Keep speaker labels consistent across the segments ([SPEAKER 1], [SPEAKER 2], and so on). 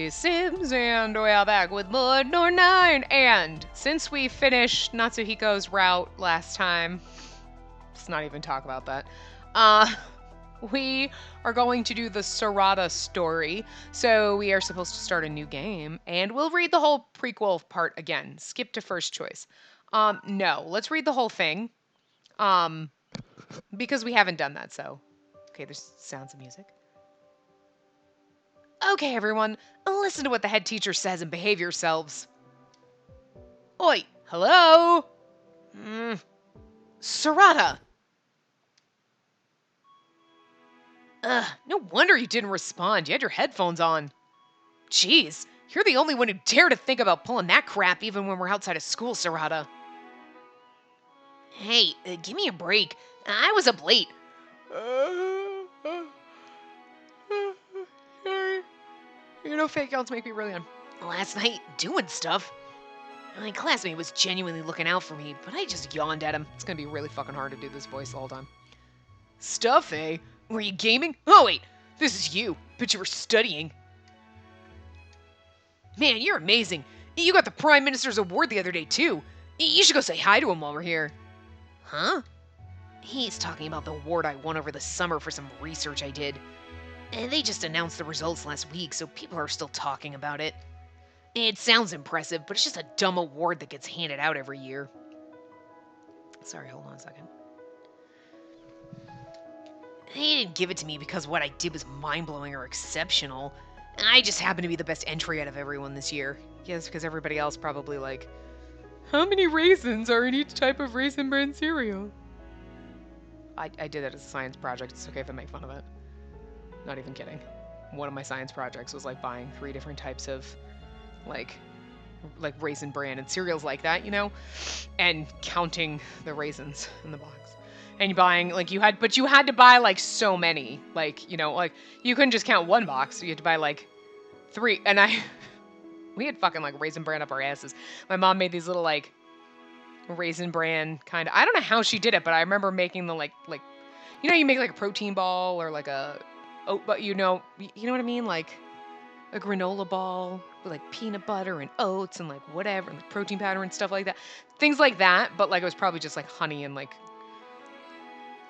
[SPEAKER 1] Spacey Sims, and we are back with more Norn9. And since we finished Natsuhiko's route last time, let's not even talk about that. We are going to do the Sarada story. So we are supposed to start a new game, and we'll read the whole prequel part again. Skip to first choice. No, let's read the whole thing. Because we haven't done that, so. Okay, there's sounds of music. Okay, everyone, listen to what the head teacher says and behave yourselves. Oi, hello? Sarada! No wonder you didn't respond. You had your headphones on. Jeez, you're the only one who dare to think about pulling that crap even when we're outside of school, Sarada. Hey, give me a break. I was up late. Sorry. You know, fake outs make me really Last night, doing stuff. My classmate was genuinely looking out for me, but I just yawned at him. It's gonna be really fucking hard to do this voice the whole time. Stuff, eh? Were you gaming? Oh, wait. This is you. But you were studying. Man, you're amazing. You got the Prime Minister's Award the other day, too. You should go say hi to him while we're here. Huh? He's talking about the award I won over the summer for some research I did. They just announced the results last week, so people are still talking about it. It sounds impressive, but it's just a dumb award that gets handed out every year. Sorry, hold on a second. They didn't give it to me because what I did was mind-blowing or exceptional. I just happened to be the best entry out of everyone this year. Yes, because everybody else probably like, how many raisins are in each type of Raisin Bran cereal? I did that as a science project. It's okay if I make fun of it. Not even kidding. One of my science projects was like buying 3 different types of like Raisin Bran and cereals like that, you know? And counting the raisins in the box. And buying, like, you had to buy, like, so many. Like, you know, like, you couldn't just count 1 box. You had to buy, like, 3. And we had fucking, like, Raisin Bran up our asses. My mom made these little, like, Raisin Bran kind of, I don't know how she did it, but I remember making the, like, you know, you make, like, a protein ball or, like, a oat, but you know what I mean? Like, a granola ball with, like, peanut butter and oats and, like, whatever, and, like, protein powder and stuff like that. Things like that, but, like, it was probably just, like, honey and, like,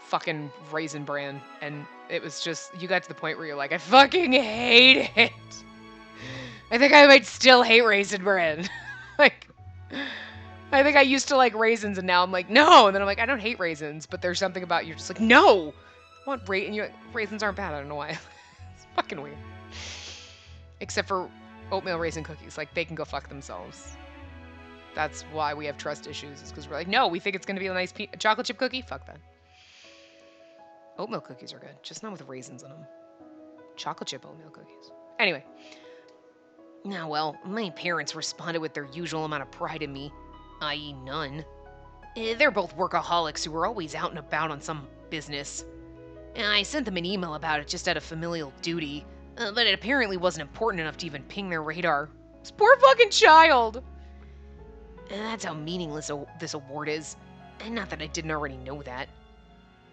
[SPEAKER 1] fucking Raisin Bran, and it was just, you got to the point where you're like, I fucking hate it. I think I might still hate Raisin Bran. Like, I think I used to like raisins, and now I'm like, no. And then I'm like, I don't hate raisins, but there's something about you're just like, no. I want and you're like, raisins aren't bad. I don't know why. It's fucking weird. Except for oatmeal raisin cookies, like they can go fuck themselves. That's why we have trust issues. Is because we're like, no, we think it's gonna be a nice chocolate chip cookie. Fuck that. Oatmeal cookies are good, just not with raisins in them. Chocolate chip oatmeal cookies. Anyway. Now, well, my parents responded with their usual amount of pride in me, i.e. none. They're both workaholics who were always out and about on some business. I sent them an email about it just out of familial duty, but it apparently wasn't important enough to even ping their radar. This poor fucking child! That's how meaningless this award is. Not that I didn't already know that.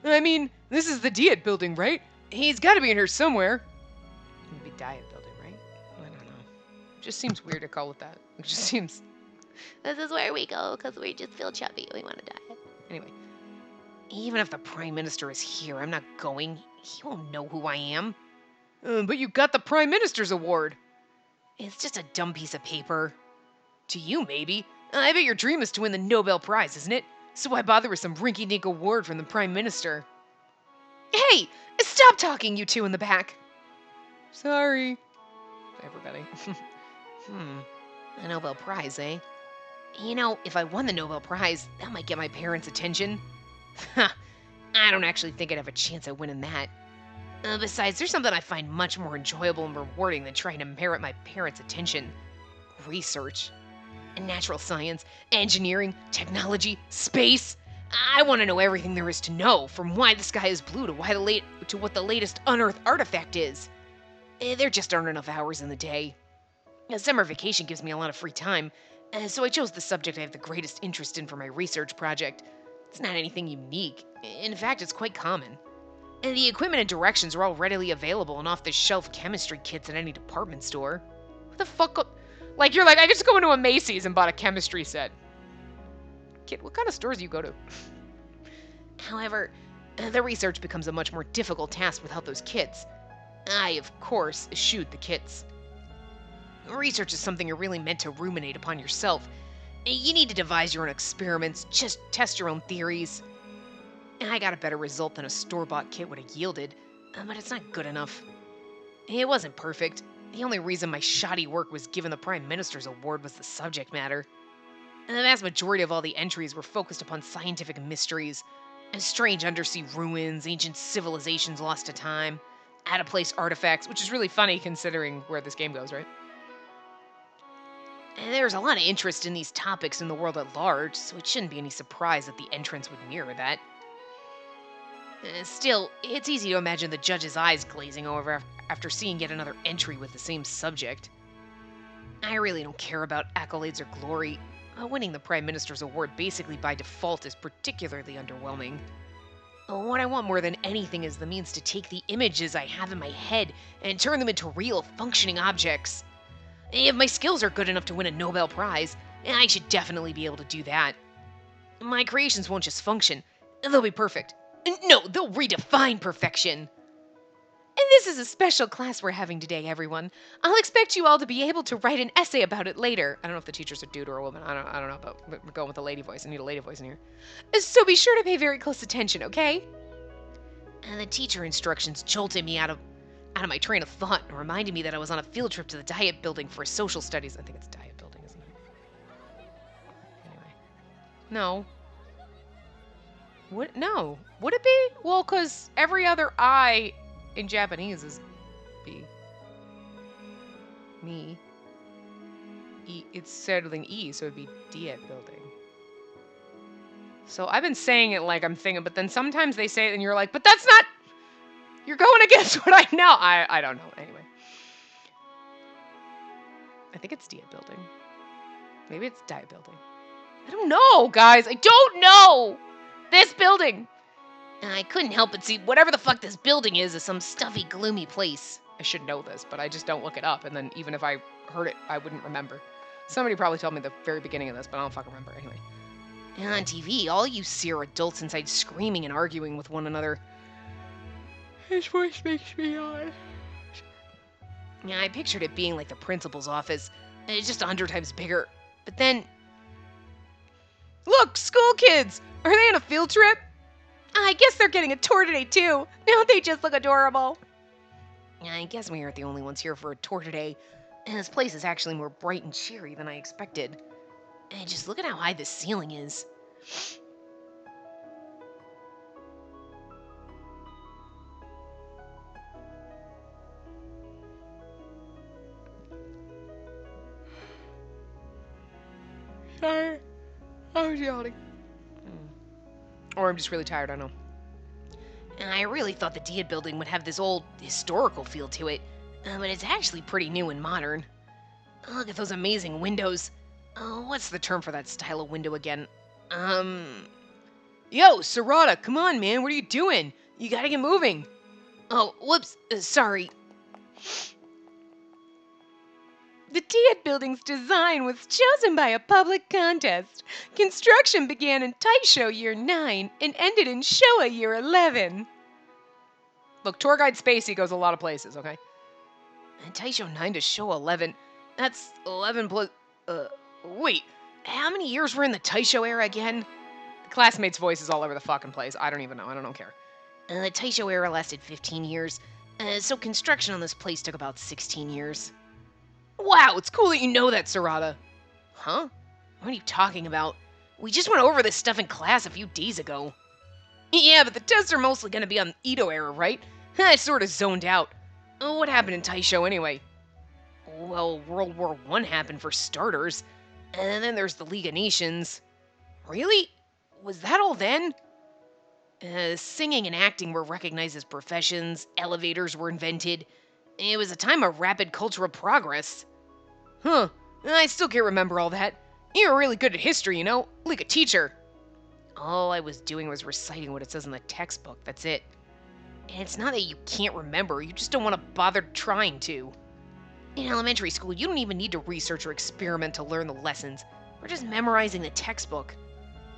[SPEAKER 1] I mean, this is the Diet building, right? He's got to be in here somewhere. Maybe Diet building, right? I don't know. It just seems weird to call it that. It just seems... This is where we go, because we just feel chubby. We want to diet. Anyway. Even if the Prime Minister is here, I'm not going. He won't know who I am. But you got the Prime Minister's Award. It's just a dumb piece of paper. To you, maybe. I bet your dream is to win the Nobel Prize, isn't it? So why bother with some rinky-dink award from the Prime Minister? Hey! Stop talking, you two in the back! Sorry. Everybody. A Nobel Prize, eh? You know, if I won the Nobel Prize, that might get my parents' attention. I don't actually think I'd have a chance at winning that. Besides, there's something I find much more enjoyable and rewarding than trying to merit my parents' attention. Research. Natural science, engineering, technology, space. I want to know everything there is to know, from why the sky is blue to what the latest unearthed artifact is. There just aren't enough hours in the day. Summer vacation gives me a lot of free time, so I chose the subject I have the greatest interest in for my research project. It's not anything unique. In fact, it's quite common. The equipment and directions are all readily available in off-the-shelf chemistry kits at any department store. Who the fuck? Like, you're like, I just go into a Macy's and bought a chemistry set. Kid, what kind of stores do you go to? However, the research becomes a much more difficult task without those kits. I, of course, eschewed the kits. Research is something you're really meant to ruminate upon yourself. You need to devise your own experiments, just test your own theories. I got a better result than a store-bought kit would have yielded, but it's not good enough. It wasn't perfect. The only reason my shoddy work was given the Prime Minister's award was the subject matter. The vast majority of all the entries were focused upon scientific mysteries, strange undersea ruins, ancient civilizations lost to time, out-of-place artifacts, which is really funny considering where this game goes, right? And there's a lot of interest in these topics in the world at large, so it shouldn't be any surprise that the entrance would mirror that. Still, it's easy to imagine the judge's eyes glazing over after seeing yet another entry with the same subject. I really don't care about accolades or glory. Winning the Prime Minister's award basically by default is particularly underwhelming. What I want more than anything is the means to take the images I have in my head and turn them into real, functioning objects. If my skills are good enough to win a Nobel Prize, I should definitely be able to do that. My creations won't just function, they'll be perfect. No, they'll redefine perfection. And this is a special class we're having today, everyone. I'll expect you all to be able to write an essay about it later. I don't know if the teacher's a dude or a woman. I don't know, but we're going with a lady voice. I need a lady voice in here. So be sure to pay very close attention, okay? And the teacher instructions jolted me out of my train of thought and reminded me that I was on a field trip to the diet building for social studies. I think it's diet building, isn't it? Anyway. No. What? No. Would it be? Well, because every other I in Japanese is B. Me. E. It's settling E, so it'd be diet building. So I've been saying it like I'm thinking, but then sometimes they say it and you're like, but that's not... You're going against what I know. I don't know. Anyway. I think it's diet building. Maybe it's diet building. I don't know, guys. I don't know. This building. I couldn't help but see whatever the fuck this building is some stuffy, gloomy place. I should know this, but I just don't look it up. And then even if I heard it, I wouldn't remember. Somebody probably told me at the very beginning of this, but I don't fucking remember. Anyway. And on TV, all you see are adults inside screaming and arguing with one another. His voice makes me yawn. Yeah, I pictured it being like the principal's office. It's just 100 times bigger. But then... Look, school kids! Are they on a field trip? I guess they're getting a tour today, too. Don't they just look adorable? I guess we aren't the only ones here for a tour today. And this place is actually more bright and cheery than I expected. And just look at how high this ceiling is. Sorry. I was yawning. Or I'm just really tired, I know. And I really thought the Dia building would have this old historical feel to it, but it's actually pretty new and modern. Look at those amazing windows. Oh, what's the term for that style of window again? Yo, Sarada, come on, man, what are you doing? You gotta get moving. Oh, whoops, sorry. The Diet building's design was chosen by a public contest. Construction began in Taisho Year 9 and ended in Showa Year 11. Look, tour guide Spacey goes a lot of places, okay? And Taisho 9 to Showa 11. That's 11 plus... wait. How many years were in the Taisho era again? The classmate's voice is all over the fucking place. I don't even know. I don't care. The Taisho era lasted 15 years. So construction on this place took about 16 years. Wow, it's cool that you know that, Sarada. Huh? What are you talking about? We just went over this stuff in class a few days ago. Yeah, but the tests are mostly going to be on Edo era, right? I sort of zoned out. What happened in Taisho anyway? Well, World War I happened for starters. And then there's the League of Nations. Really? Was that all then? Singing and acting were recognized as professions. Elevators were invented. It was a time of rapid cultural progress. Huh. I still can't remember all that. You were really good at history, you know? Like a teacher. All I was doing was reciting what it says in the textbook, that's it. And it's not that you can't remember, you just don't want to bother trying to. In elementary school, you don't even need to research or experiment to learn the lessons. We're just memorizing the textbook.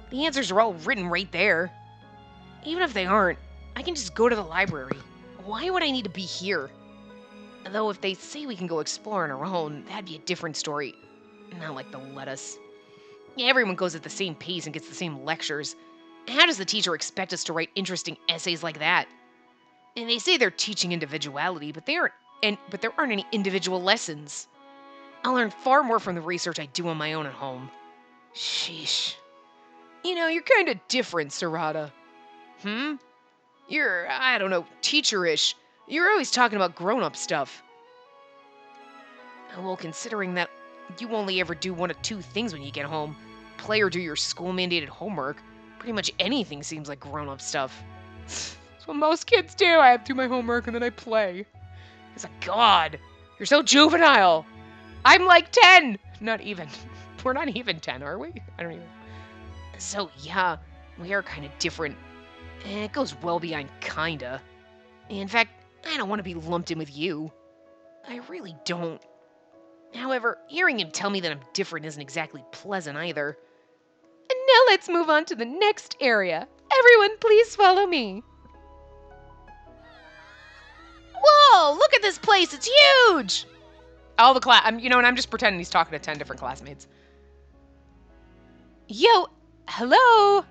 [SPEAKER 1] The answers are all written right there. Even if they aren't, I can just go to the library. Why would I need to be here? Though if they say we can go explore on our own, that'd be a different story. Not like they'll let us. Everyone goes at the same pace and gets the same lectures. How does the teacher expect us to write interesting essays like that? And they say they're teaching individuality, but there aren't any individual lessons. I'll learn far more from the research I do on my own at home. Sheesh. You're kind of different, Sarada. Hmm? You're, I don't know, teacher-ish. You're always talking about grown-up stuff. Well, considering that you only ever do one of two things when you get home, play or do your school-mandated homework, pretty much anything seems like grown-up stuff. That's what most kids do. I have to do my homework and then I play. It's like, God, you're so juvenile. I'm like 10. Not even. We're not even 10, are we? I don't even. So, yeah, we are kind of different. And it goes well beyond kinda. In fact, I don't want to be lumped in with you. I really don't. However, hearing him tell me that I'm different isn't exactly pleasant either. And now let's move on to the next area. Everyone, please follow me. Whoa, look at this place. It's huge. All the class, and I'm just pretending he's talking to 10 different classmates. Yo, hello.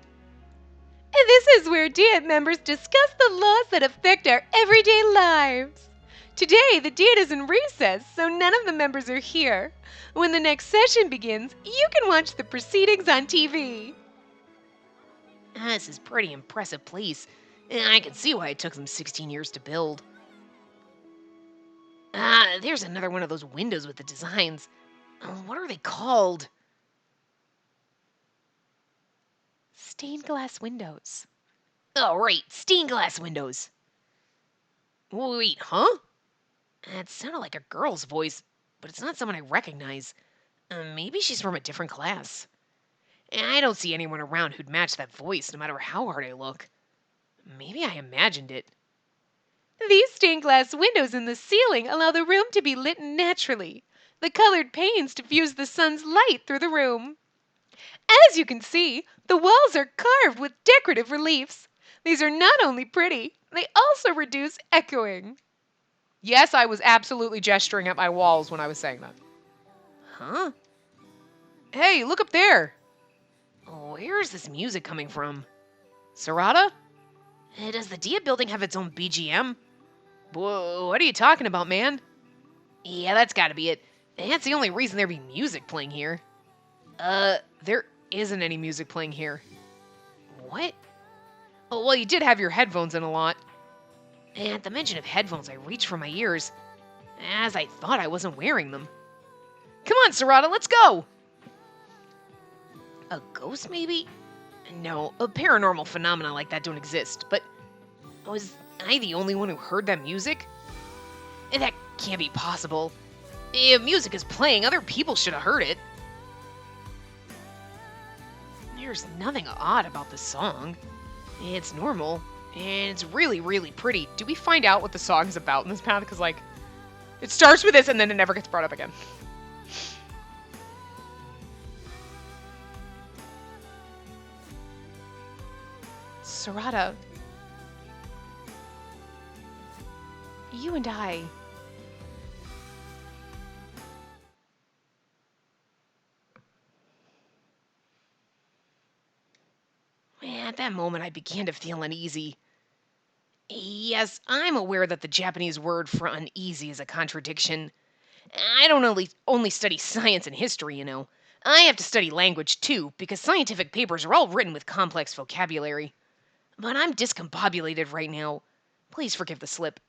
[SPEAKER 1] And this is where DIET members discuss the laws that affect our everyday lives. Today, the DIET is in recess, so none of the members are here. When the next session begins, you can watch the proceedings on TV. This is a pretty impressive place. I can see why it took them 16 years to build. There's another one of those windows with the designs. What are they called? Stained glass windows. Oh, right, stained glass windows. Wait, huh? That sounded like a girl's voice, but it's not someone I recognize. Maybe she's from a different class. I don't see anyone around who'd match that voice, no matter how hard I look. Maybe I imagined it. These stained glass windows in the ceiling allow the room to be lit naturally. The colored panes diffuse the sun's light through the room. As you can see, the walls are carved with decorative reliefs. These are not only pretty, they also reduce echoing. Yes, I was absolutely gesturing at my walls when I was saying that. Huh? Hey, look up there. Where is this music coming from? Sarada? Does the Dia building have its own BGM? Whoa, what are you talking about, man? Yeah, that's gotta be it. That's the only reason there'd be music playing here. There isn't any music playing here. What? Oh, well, you did have your headphones in a lot. And at the mention of headphones, I reached for my ears, as I thought I wasn't wearing them. Come on, Sarada, let's go! A ghost, maybe? No, a paranormal phenomena like that don't exist, but was I the only one who heard that music? That can't be possible. If music is playing, other people should have heard it. There's nothing odd about the song. It's normal, and it's really, really pretty. Do we find out what the song's about in this path? Because, like, it starts with this and then it never gets brought up again. Sarada, you and I... At that moment, I began to feel uneasy. Yes, I'm aware that the Japanese word for uneasy is a contradiction. I don't only study science and history, I have to study language too, because scientific papers are all written with complex vocabulary. But I'm discombobulated right now. Please forgive the slip.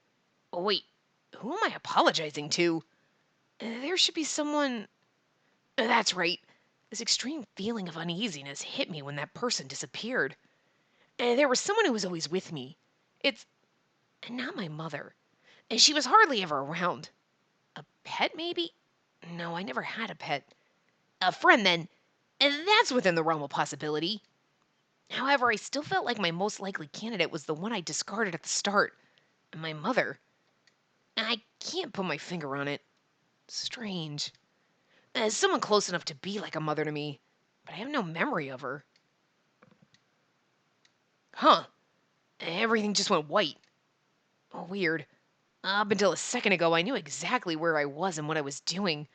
[SPEAKER 1] Oh, wait, who am I apologizing to? There should be someone... That's right. This extreme feeling of uneasiness hit me when that person disappeared. There was someone who was always with me. It's not my mother. She was hardly ever around. A pet, maybe? No, I never had a pet. A friend, then. That's within the realm of possibility. However, I still felt like my most likely candidate was the one I discarded at the start. My mother. I can't put my finger on it. Strange. As someone close enough to be like a mother to me, but I have no memory of her. Huh. Everything just went white. Oh, weird. Up until a second ago, I knew exactly where I was and what I was doing,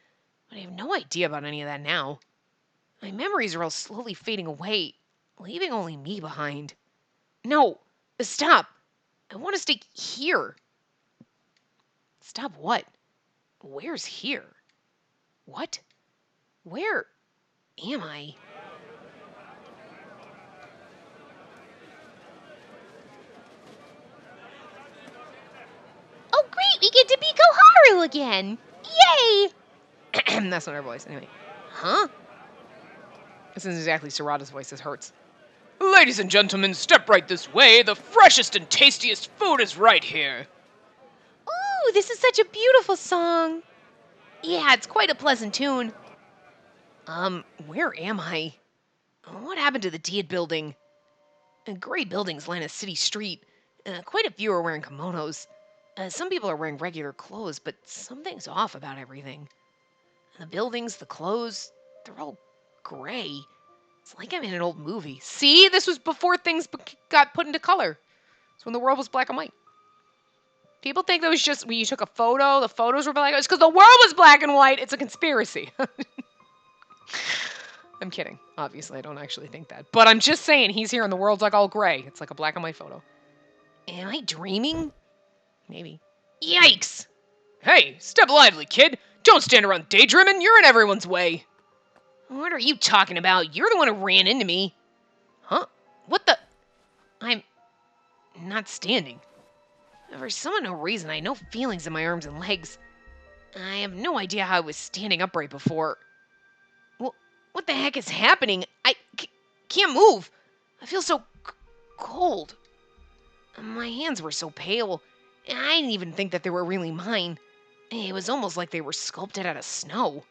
[SPEAKER 1] but I have no idea about any of that now. My memories are all slowly fading away, leaving only me behind. No! Stop! I want to stay here. Stop what? Where's here? What? Where am I?
[SPEAKER 2] Oh, great! We get to be Koharu again! Yay!
[SPEAKER 1] That's not her voice, anyway. Huh? This isn't exactly Sarada's voice, this hurts. Ladies and gentlemen, step right this way. The freshest and tastiest food is right here.
[SPEAKER 2] Ooh, this is such a beautiful song.
[SPEAKER 1] Yeah, it's quite a pleasant tune. Where am I? What happened to the Deed building? Gray buildings line a city street. Quite a few are wearing kimonos. Some people are wearing regular clothes, but something's off about everything. The buildings, the clothes, they're all gray. It's like I'm in an old movie. See, this was before things got put into color. It's when the world was black and white. People think that was just when you took a photo, the photos were black. It's because the world was black and white. It's a conspiracy. I'm kidding. Obviously, I don't actually think that. But I'm just saying, he's here and the world's like all gray. It's like a black and white photo. Am I dreaming? Maybe. Yikes! Hey, step lively, kid. Don't stand around daydreaming. You're in everyone's way. What are you talking about? You're the one who ran into me. Huh? What the? I'm not standing. For some unknown reason, I had no feelings in my arms and legs. I have no idea how I was standing upright before. What the heck is happening? I can't move. I feel so cold. My hands were so pale. I didn't even think that they were really mine. It was almost like they were sculpted out of snow.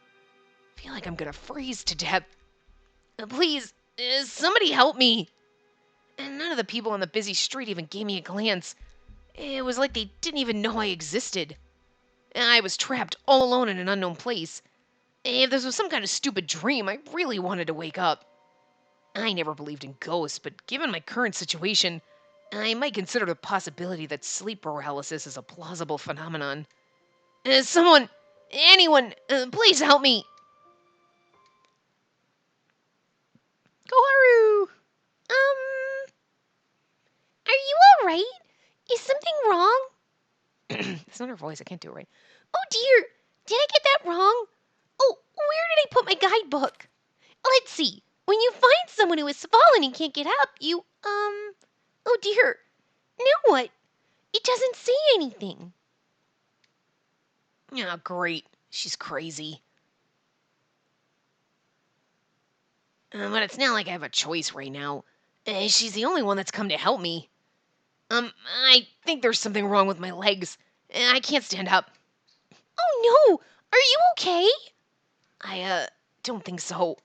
[SPEAKER 1] I feel like I'm gonna freeze to death. Please, somebody help me. And none of the people on the busy street even gave me a glance. It was like they didn't even know I existed. I was trapped all alone in an unknown place. If this was some kind of stupid dream, I really wanted to wake up. I never believed in ghosts, but given my current situation, I might consider the possibility that sleep paralysis is a plausible phenomenon. Anyone, please help me. Koharu!
[SPEAKER 2] Are you alright? Is something wrong?
[SPEAKER 1] It's not her voice, I can't do it right.
[SPEAKER 2] Oh dear, did I get that wrong? Oh, where did I put my guidebook? Let's see. When you find someone who has fallen and can't get up, you, oh dear. Now what? It doesn't say anything.
[SPEAKER 1] Oh, great. She's crazy. But it's not like I have a choice right now. She's the only one that's come to help me. I think there's something wrong with my legs. I can't stand up.
[SPEAKER 2] Oh no! Are you okay?
[SPEAKER 1] I don't think so.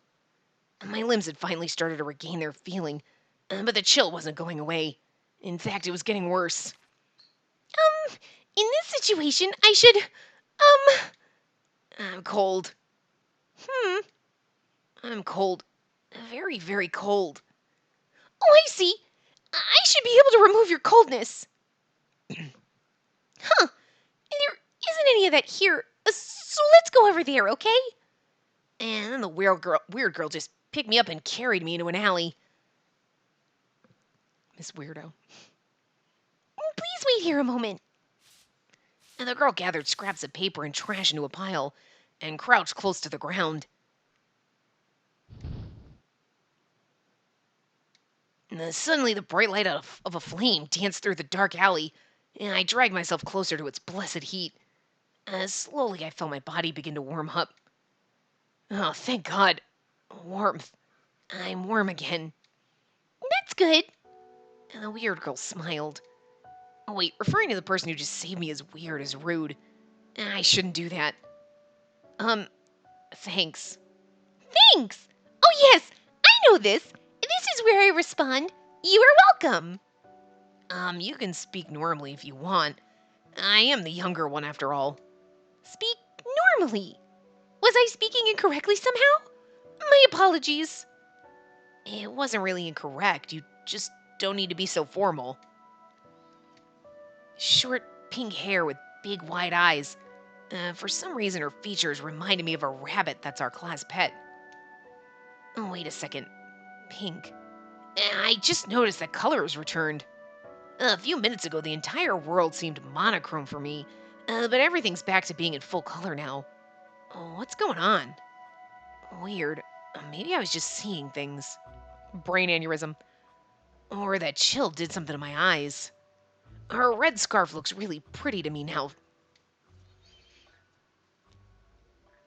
[SPEAKER 1] My limbs had finally started to regain their feeling, but the chill wasn't going away. In fact, it was getting worse.
[SPEAKER 2] In this situation, I should,
[SPEAKER 1] I'm cold. I'm cold. Very, very cold.
[SPEAKER 2] Oh, I see. I should be able to remove your coldness. Huh. There isn't any of that here, so let's go over there, okay?
[SPEAKER 1] And then the weird girl just picked me up and carried me into an alley. Miss Weirdo.
[SPEAKER 2] Please wait here a moment.
[SPEAKER 1] And the girl gathered scraps of paper and trash into a pile and crouched close to the ground. And then suddenly, the bright light of a flame danced through the dark alley, and I dragged myself closer to its blessed heat. Slowly, I felt my body begin to warm up. Oh, thank God. Warmth. I'm warm again.
[SPEAKER 2] That's good.
[SPEAKER 1] And the weird girl smiled. Oh, wait, referring to the person who just saved me as weird is rude. I shouldn't do that. Thanks.
[SPEAKER 2] Thanks. Oh, yes, I know this. This is where I respond. You are welcome.
[SPEAKER 1] You can speak normally if you want. I am the younger one after all.
[SPEAKER 2] Speak formally. Was I speaking incorrectly somehow? My apologies.
[SPEAKER 1] It wasn't really incorrect. You just don't need to be so formal. Short pink hair with big wide eyes. For some reason, her features reminded me of a rabbit that's our class pet. Oh, wait a second. Pink. I just noticed that color has returned. A few minutes ago, the entire world seemed monochrome for me, but everything's back to being in full color now. Oh, what's going on? Weird. Maybe I was just seeing things. Brain aneurysm. Or that chill did something to my eyes. Her red scarf looks really pretty to me now.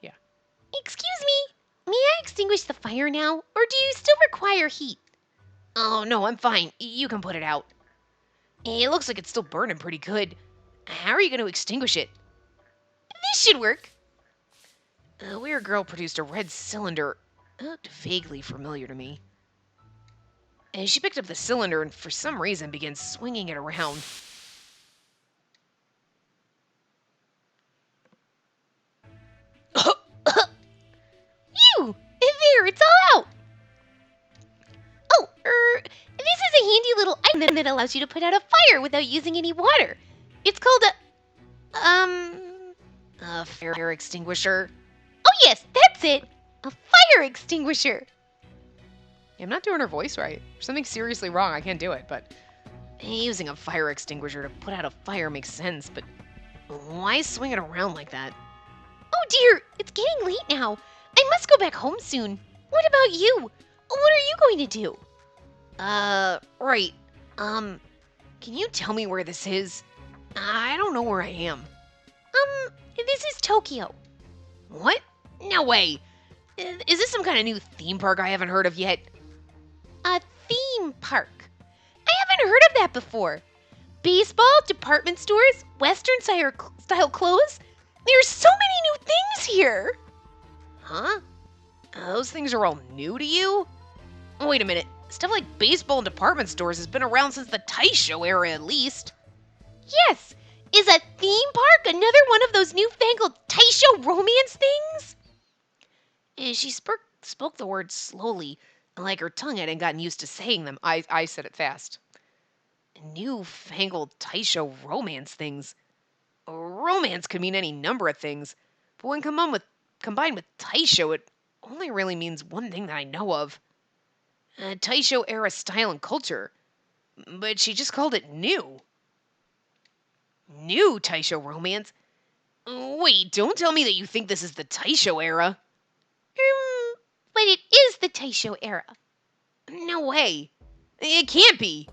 [SPEAKER 1] Yeah.
[SPEAKER 2] Excuse me, may I extinguish the fire now, or do you still require heat?
[SPEAKER 1] Oh, no, I'm fine. You can put it out. It looks like it's still burning pretty good. How are you going to extinguish it?
[SPEAKER 2] This should work.
[SPEAKER 1] A weird girl produced a red cylinder. It looked vaguely familiar to me. And she picked up the cylinder and, for some reason, began swinging it around.
[SPEAKER 2] Phew! There, it's all out! Oh, this is a handy little item that allows you to put out a fire without using any water. It's called
[SPEAKER 1] A fire extinguisher.
[SPEAKER 2] oh yes, that's it! A fire extinguisher!
[SPEAKER 1] I'm not doing her voice right. There's something seriously wrong. I can't do it, but using a fire extinguisher to put out a fire makes sense, but why swing it around like that?
[SPEAKER 2] Oh dear, it's getting late now. I must go back home soon. What about you? What are you going to do?
[SPEAKER 1] Right. Can you tell me where this is? I don't know where I am.
[SPEAKER 2] This is Tokyo.
[SPEAKER 1] What? No way. Is this some kind of new theme park I haven't heard of yet?
[SPEAKER 2] A theme park. I haven't heard of that before. Baseball, department stores, Western style clothes. There's so many new things here.
[SPEAKER 1] Huh? Those things are all new to you? Wait a minute. Stuff like baseball and department stores has been around since the Taisho era at least.
[SPEAKER 2] Yes. Is a theme park another one of those newfangled Taisho romance things?
[SPEAKER 1] And she spoke the words slowly, like her tongue hadn't gotten used to saying them. I said it fast. Newfangled Taisho romance things. Romance could mean any number of things, but when combined with Taisho, it only really means one thing that I know of. Taisho era style and culture. But she just called it new. New Taisho romance? Wait, don't tell me that you think this is the Taisho era.
[SPEAKER 2] But it is the Taisho era.
[SPEAKER 1] No way. It can't be.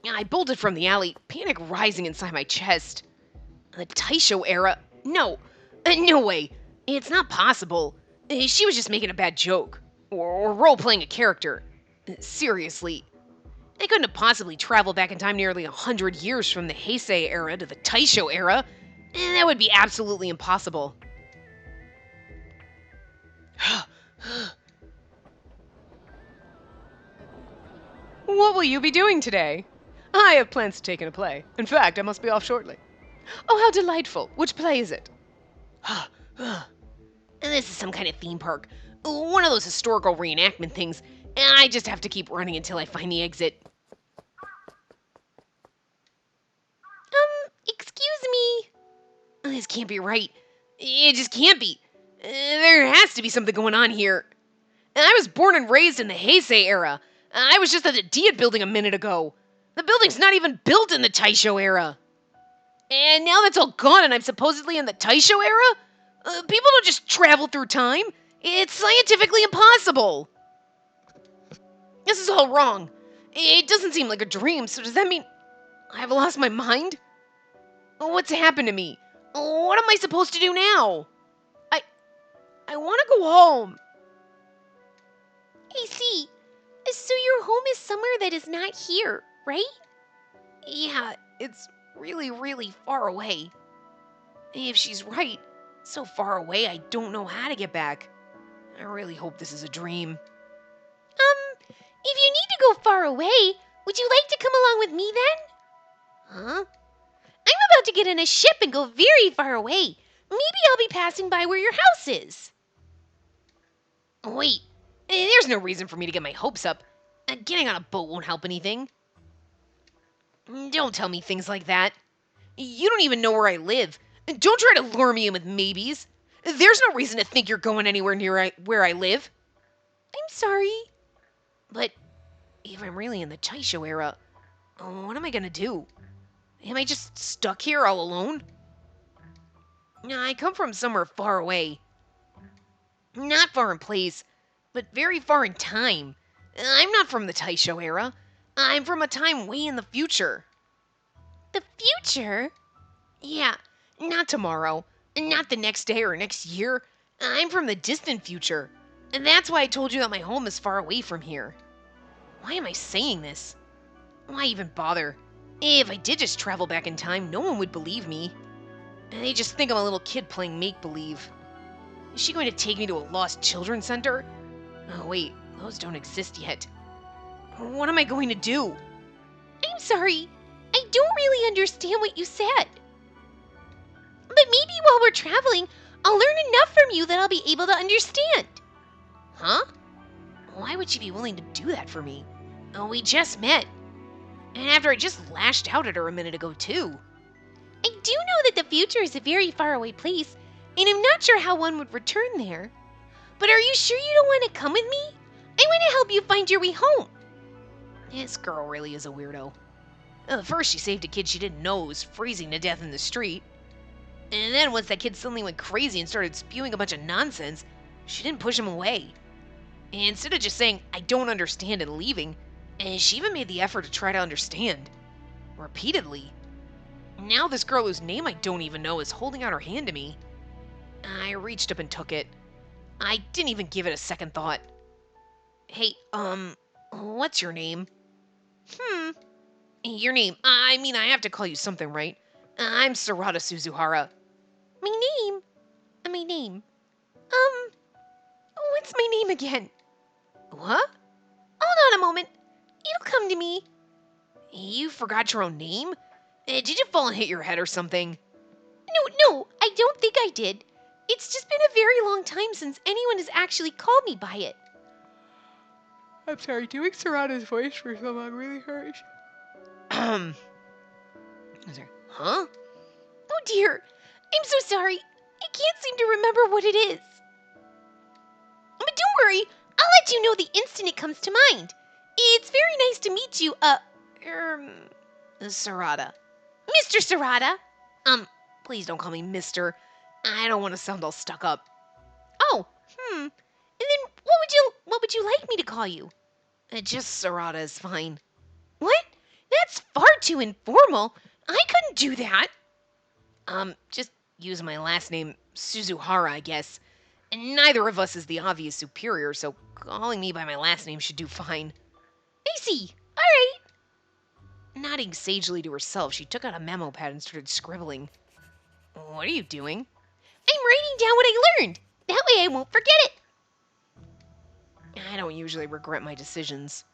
[SPEAKER 1] I bolted from the alley, panic rising inside my chest. The Taisho era? No. No way. It's not possible. She was just making a bad joke. Or role-playing a character. Seriously. I couldn't have possibly traveled back in time nearly 100 years from the Heisei era to the Taisho era. That would be absolutely impossible. What will you be doing today? I have plans to take in a play. In fact, I must be off shortly. Oh, how delightful. Which play is it? This is some kind of theme park. One of those historical reenactment things. I just have to keep running until I find the exit.
[SPEAKER 2] Excuse me.
[SPEAKER 1] This can't be right. It just can't be. There has to be something going on here. I was born and raised in the Heisei era. I was just at the Diet building a minute ago. The building's not even built in the Taisho era. And now that's all gone and I'm supposedly in the Taisho era? People don't just travel through time. It's scientifically impossible. This is all wrong. It doesn't seem like a dream, so does that mean I've lost my mind? What's happened to me? What am I supposed to do now? I want to go home.
[SPEAKER 2] I see. So your home is somewhere that is not here, right?
[SPEAKER 1] Yeah, it's really, really far away. If she's right, so far away I don't know how to get back. I really hope this is a dream.
[SPEAKER 2] If you need to go far away, would you like to come along with me then?
[SPEAKER 1] Huh?
[SPEAKER 2] I'm about to get in a ship and go very far away. Maybe I'll be passing by where your house is.
[SPEAKER 1] Wait, there's no reason for me to get my hopes up. Getting on a boat won't help anything. Don't tell me things like that. You don't even know where I live. Don't try to lure me in with maybes. There's no reason to think you're going anywhere near where I live.
[SPEAKER 2] I'm sorry.
[SPEAKER 1] But if I'm really in the Taisho era, what am I gonna do? Am I just stuck here all alone? I come from somewhere far away. Not far in place, but very far in time. I'm not from the Taisho era. I'm from a time way in the future.
[SPEAKER 2] The future?
[SPEAKER 1] Yeah, not tomorrow, not the next day or next year. I'm from the distant future. And that's why I told you that my home is far away from here. Why am I saying this? Why even bother? If I did just travel back in time, no one would believe me. They just think I'm a little kid playing make-believe. Is she going to take me to a lost children's center? Oh wait, those don't exist yet. What am I going to do?
[SPEAKER 2] I'm sorry. I don't really understand what you said. But maybe while we're traveling, I'll learn enough from you that I'll be able to understand.
[SPEAKER 1] Huh? Why would she be willing to do that for me? We just met. And after I just lashed out at her a minute ago, too.
[SPEAKER 2] I do know that the future is a very far away place, and I'm not sure how one would return there. But are you sure you don't want to come with me? I want to help you find your way home.
[SPEAKER 1] This girl really is a weirdo. First, she saved a kid she didn't know was freezing to death in the street. And then once that kid suddenly went crazy and started spewing a bunch of nonsense, she didn't push him away. Instead of just saying, I don't understand, and leaving, she even made the effort to try to understand. Repeatedly. Now this girl whose name I don't even know is holding out her hand to me. I reached up and took it. I didn't even give it a second thought. Hey, what's your name? Your name. I mean, I have to call you something, right? I'm Sarada Suzuhara.
[SPEAKER 2] My name. What's my name again?
[SPEAKER 1] What?
[SPEAKER 2] Hold on a moment. It'll come to me.
[SPEAKER 1] You forgot your own name? Did you fall and hit your head or something?
[SPEAKER 2] No, I don't think I did. It's just been a very long time since anyone has actually called me by it.
[SPEAKER 1] I'm sorry, doing Sarada's voice for so long really hurts. I'm sorry. Huh?
[SPEAKER 2] Oh dear. I'm so sorry. I can't seem to remember what it is. But don't worry. I'll let you know the instant it comes to mind. It's very nice to meet you,
[SPEAKER 1] Sarada.
[SPEAKER 2] Mr. Sarada.
[SPEAKER 1] Please don't call me Mister. I don't want to sound all stuck up.
[SPEAKER 2] Oh, And then what would you like me to call you?
[SPEAKER 1] Just Sarada is fine.
[SPEAKER 2] What? That's far too informal. I couldn't do that.
[SPEAKER 1] Just use my last name, Suzuhara, I guess. And neither of us is the obvious superior, so calling me by my last name should do fine.
[SPEAKER 2] I see. All right.
[SPEAKER 1] Nodding sagely to herself, she took out a memo pad and started scribbling. What are you doing?
[SPEAKER 2] I'm writing down what I learned. That way I won't forget it.
[SPEAKER 1] I don't usually regret my decisions,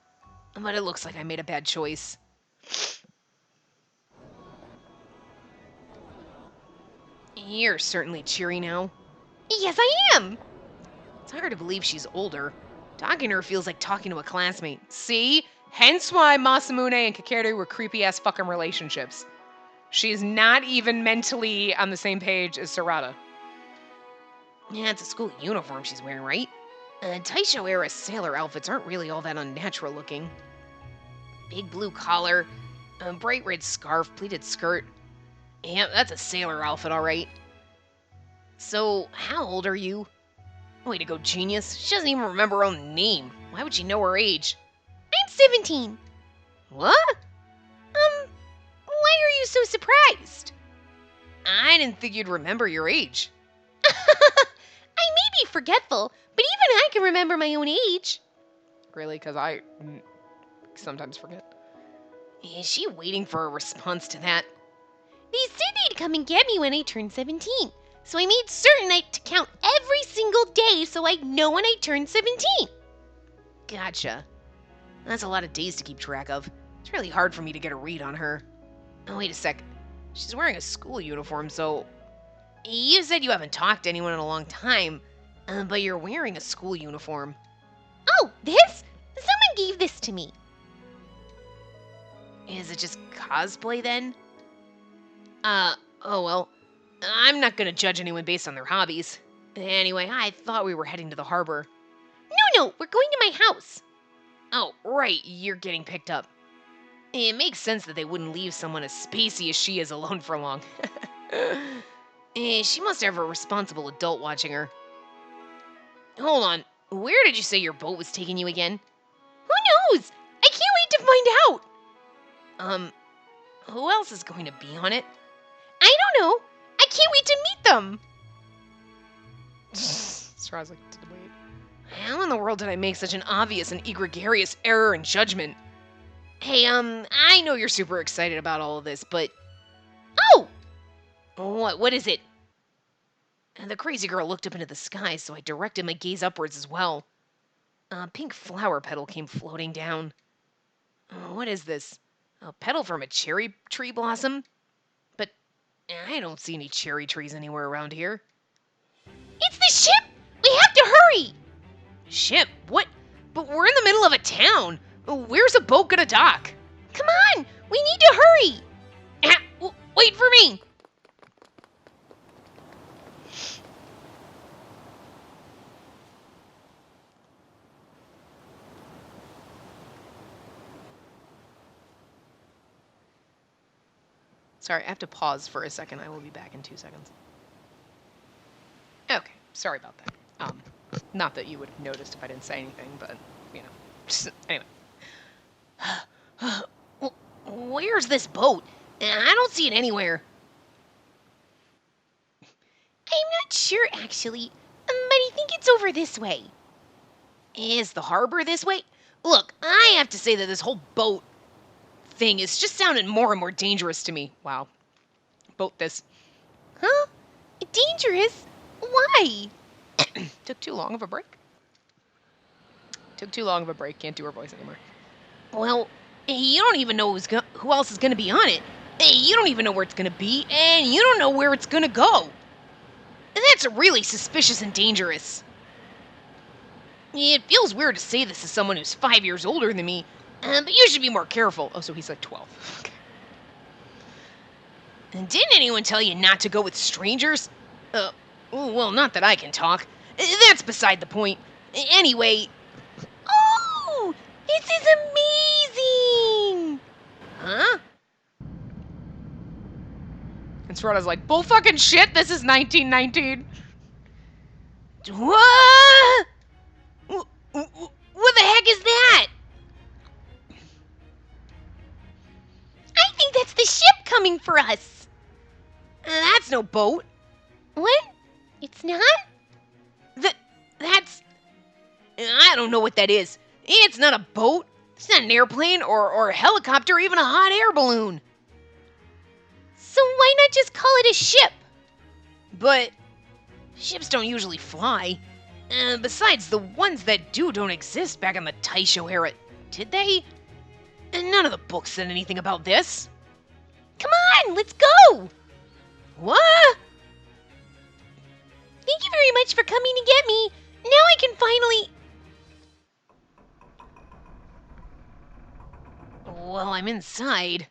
[SPEAKER 1] but it looks like I made a bad choice. You're certainly cheery now.
[SPEAKER 2] Yes, I am.
[SPEAKER 1] It's hard to believe she's older. Talking to her feels like talking to a classmate. See? Hence why Masamune and Kakeru were creepy-ass fucking relationships. She's not even mentally on the same page as Sarada. Yeah, it's a school uniform she's wearing, right? Taisho-era sailor outfits aren't really all that unnatural looking. Big blue collar, a bright red scarf, pleated skirt. Yeah, that's a sailor outfit, all right. So, how old are you? Way to go, genius. She doesn't even remember her own name. Why would she know her age?
[SPEAKER 2] I'm 17.
[SPEAKER 1] What?
[SPEAKER 2] Why are you so surprised?
[SPEAKER 1] I didn't think you'd remember your age.
[SPEAKER 2] I may be forgetful, but even I can remember my own age.
[SPEAKER 1] Really? Because I sometimes forget. Is she waiting for a response to that?
[SPEAKER 2] They said they'd come and get me when I turned 17. So I made certain to count every single day so I'd know when I turned 17.
[SPEAKER 1] Gotcha. That's a lot of days to keep track of. It's really hard for me to get a read on her. Oh, wait a sec. She's wearing a school uniform, so... You said you haven't talked to anyone in a long time, but you're wearing a school uniform.
[SPEAKER 2] Oh, this? Someone gave this to me.
[SPEAKER 1] Is it just cosplay, then? Oh well. I'm not gonna judge anyone based on their hobbies. Anyway, I thought we were heading to the harbor.
[SPEAKER 2] No, we're going to my house.
[SPEAKER 1] Oh, right, you're getting picked up. It makes sense that they wouldn't leave someone as spacey as she is alone for long. She must have a responsible adult watching her. Hold on, where did you say your boat was taking you again?
[SPEAKER 2] Who knows? I can't wait to find out.
[SPEAKER 1] Who else is going to be on it?
[SPEAKER 2] I don't know. I can't wait to meet them.
[SPEAKER 1] Straw's like, wait. How in the world did I make such an obvious and egregious error in judgment? Hey, I know you're super excited about all of this, but...
[SPEAKER 2] Oh!
[SPEAKER 1] What is it? The crazy girl looked up into the sky, so I directed my gaze upwards as well. A pink flower petal came floating down. What is this? A petal from a cherry tree blossom? But I don't see any cherry trees anywhere around here.
[SPEAKER 2] It's the ship! We have to hurry!
[SPEAKER 1] Ship? What? But we're in the middle of a town. Where's a boat gonna dock?
[SPEAKER 2] Come on! We need to hurry!
[SPEAKER 1] Wait for me! Sorry, I have to pause for a second. I will be back in 2 seconds. Okay, sorry about that. Not that you would have noticed if I didn't say anything, but, you know. Anyway. Where's this boat? I don't see it anywhere.
[SPEAKER 2] I'm not sure, actually, but I think it's over this way.
[SPEAKER 1] Is the harbor this way? Look, I have to say that this whole boat thing is just sounding more and more dangerous to me. Wow. Boat this.
[SPEAKER 2] Huh? Dangerous? Why?
[SPEAKER 1] Took too long of a break. Took too long of a break. Can't do her voice anymore. Well, you don't even know who else is going to be on it. You don't even know where it's going to be, and you don't know where it's going to go. That's really suspicious and dangerous. It feels weird to say this to someone who's 5 years older than me, but you should be more careful. Oh, so he's like 12. Okay. And didn't anyone tell you not to go with strangers? Well, not that I can talk. That's beside the point. Anyway...
[SPEAKER 2] Oh! This is amazing!
[SPEAKER 1] Huh? And Sorada's like, bull fucking shit, this is 1919. What? What the heck is that?
[SPEAKER 2] I think that's the ship coming for us.
[SPEAKER 1] That's no boat.
[SPEAKER 2] What? It's not?
[SPEAKER 1] That's... I don't know what that is. It's not a boat. It's not an airplane or a helicopter or even a hot air balloon.
[SPEAKER 2] So why not just call it a ship?
[SPEAKER 1] But ships don't usually fly. Besides, the ones that do don't exist back in the Taisho era. Did they? And none of the books said anything about this.
[SPEAKER 2] Come on, let's go!
[SPEAKER 1] What?
[SPEAKER 2] Thank you very much for coming to get me. Now I can finally...
[SPEAKER 1] Well, I'm inside.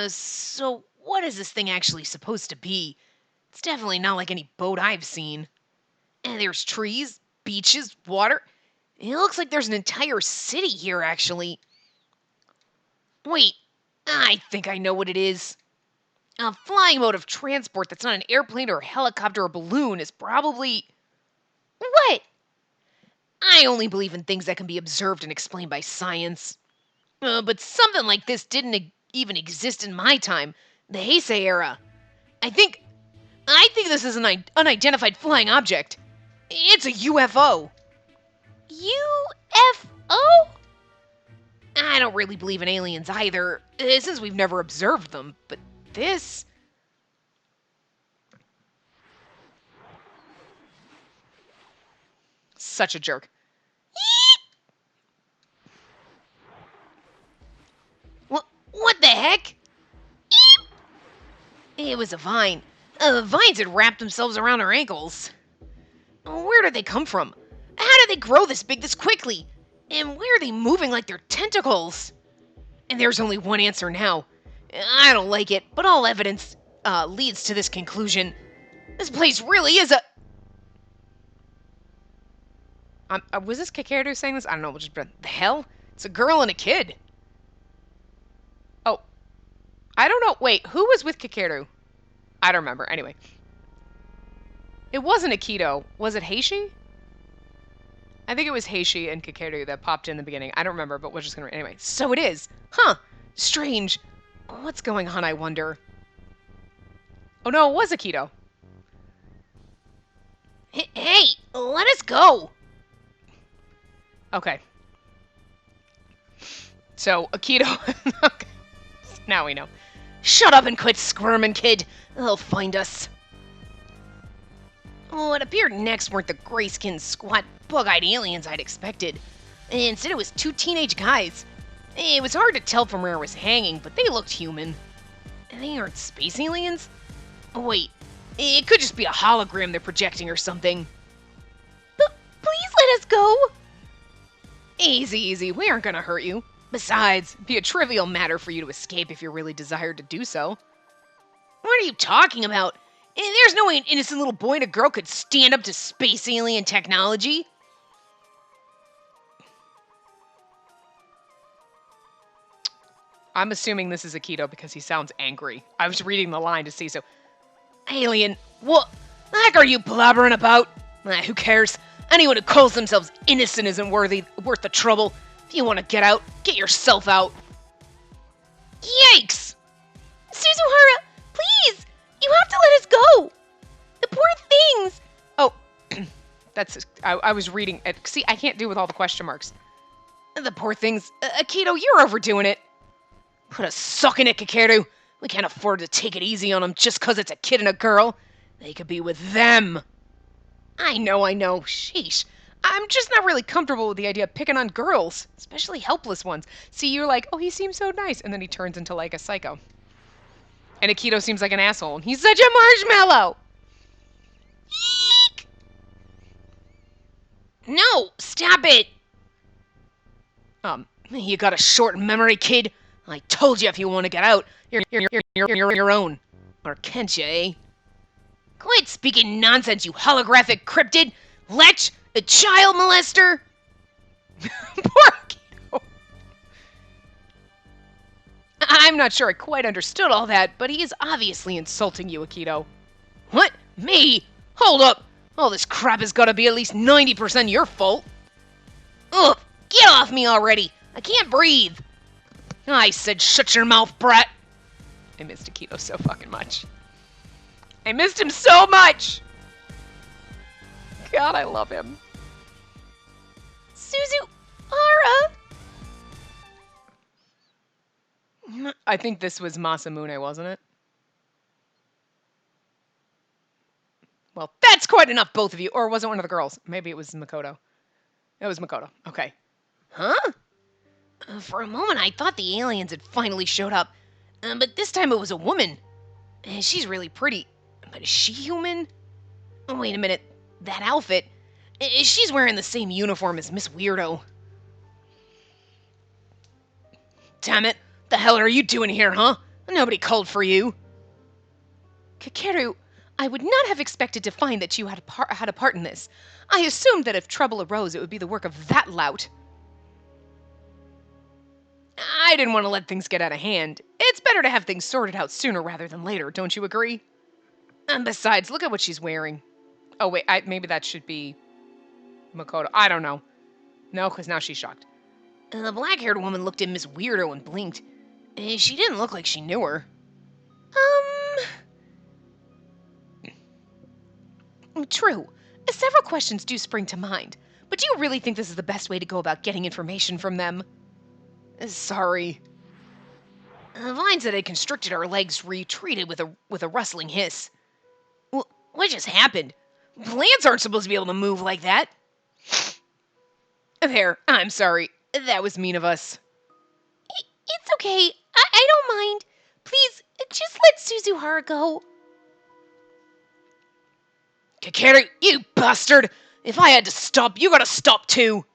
[SPEAKER 1] So what is this thing actually supposed to be? It's definitely not like any boat I've seen. And there's trees, beaches, water. It looks like there's an entire city here, actually. Wait, I think I know what it is. A flying mode of transport that's not an airplane or a helicopter or balloon is probably...
[SPEAKER 2] What?
[SPEAKER 1] I only believe in things that can be observed and explained by science. But something like this didn't even exist in my time, the Heisei era. I think this is an unidentified flying object. It's a UFO.
[SPEAKER 2] UFO?
[SPEAKER 1] I don't really believe in aliens either, since we've never observed them, but this... Such a jerk. What the heck?
[SPEAKER 2] was a vine. Vines had wrapped themselves around her ankles. Where did they come from? How did they grow this big this quickly? And why are they moving like they're tentacles? And there's only one answer now. I don't like it, but all evidence leads to this conclusion. This place really is a...
[SPEAKER 1] Was this Kakeru saying this? I don't know. Just the hell? It's a girl and a kid. Oh. I don't know. Wait, who was with Kakeru? I don't remember. Anyway. It wasn't Akito. Was it Heishi? I think it was Heishi and Kakeru that popped in the beginning. I don't remember, but we're just gonna... Anyway, so it is. Huh. Strange. What's going on, I wonder? Oh no, it was Akito.
[SPEAKER 2] Hey, let us go.
[SPEAKER 1] Okay. So, Akito... Okay. Now we know.
[SPEAKER 2] Shut up and quit squirming, kid. They'll find us. What appeared next weren't the gray-skinned, squat, bug-eyed aliens I'd expected. Instead, it was two teenage guys. It was hard to tell from where I was hanging, but they looked human. They aren't space aliens? Oh, wait. It could just be a hologram they're projecting or something. Please let us go!
[SPEAKER 1] Easy, easy. We aren't gonna hurt you. Besides, it'd be a trivial matter for you to escape if you really desired to do so.
[SPEAKER 2] What are you talking about? There's no way an innocent little boy and a girl could stand up to space alien technology.
[SPEAKER 1] I'm assuming this is Akito because he sounds angry. I was reading the line to see, so... Alien, what the heck are you blabbering about? Who cares? Anyone who calls themselves innocent isn't worth the trouble. If you want to get out, get yourself out.
[SPEAKER 2] Yikes! Suzuhara, please! You have to let us go! The poor things!
[SPEAKER 1] Oh, that's... I was reading it. See, I can't do with all the question marks. The poor things. Akito, you're overdoing it. Put a suck in it, Kakeru. We can't afford to take it easy on them just because it's a kid and a girl. They could be with them. I know. Sheesh. I'm just not really comfortable with the idea of picking on girls, especially helpless ones. See, you're like, oh, he seems so nice, and then he turns into like a psycho. And Akito seems like an asshole, and he's such a marshmallow!
[SPEAKER 2] Eek! No, stop it!
[SPEAKER 1] You got a short memory, kid? I told you if you want to get out, you're your own. Or can't you, eh?
[SPEAKER 2] Quit speaking nonsense, you holographic cryptid! Lech, a child molester!
[SPEAKER 1] Poor Akito. I'm not sure I quite understood all that, but he is obviously insulting you, Akito.
[SPEAKER 2] What? Me? Hold up! All this crap has got to be at least 90% your fault. Ugh! Get off me already! I can't breathe! I said shut your mouth, brat!
[SPEAKER 1] I missed Akito so fucking much. I missed him so much! God, I love him.
[SPEAKER 2] Suzuhara!
[SPEAKER 1] I think this was Masamune, wasn't it? Well, that's quite enough, both of you. Or was it one of the girls? Maybe it was Makoto. It was Makoto. Okay.
[SPEAKER 2] Huh? For a moment, I thought the aliens had finally showed up. But this time it was a woman. She's really pretty. But is she human? Oh, wait a minute. That outfit. She's wearing the same uniform as Miss Weirdo. Damn it. The hell are you doing here, huh? Nobody called for you.
[SPEAKER 1] Kakeru, I would not have expected to find that you had a part in this. I assumed that if trouble arose, it would be the work of that lout. I didn't want to let things get out of hand. It's better to have things sorted out sooner rather than later, don't you agree? And besides, look at what she's wearing. Oh, wait, maybe that should be Makoto. I don't know. No, because now she's shocked.
[SPEAKER 2] The black-haired woman looked at Miss Weirdo and blinked. She didn't look like she knew her.
[SPEAKER 1] True. Several questions do spring to mind. But do you really think this is the best way to go about getting information from them? Sorry.
[SPEAKER 2] The vines that had constricted our legs retreated with a rustling hiss. What just happened? Plants aren't supposed to be able to move like that.
[SPEAKER 1] There, I'm sorry. That was mean of us.
[SPEAKER 2] It's okay. I don't mind. Please, just let Suzuhara go.
[SPEAKER 1] Kakeru, you bastard! If I had to stop, you gotta stop too!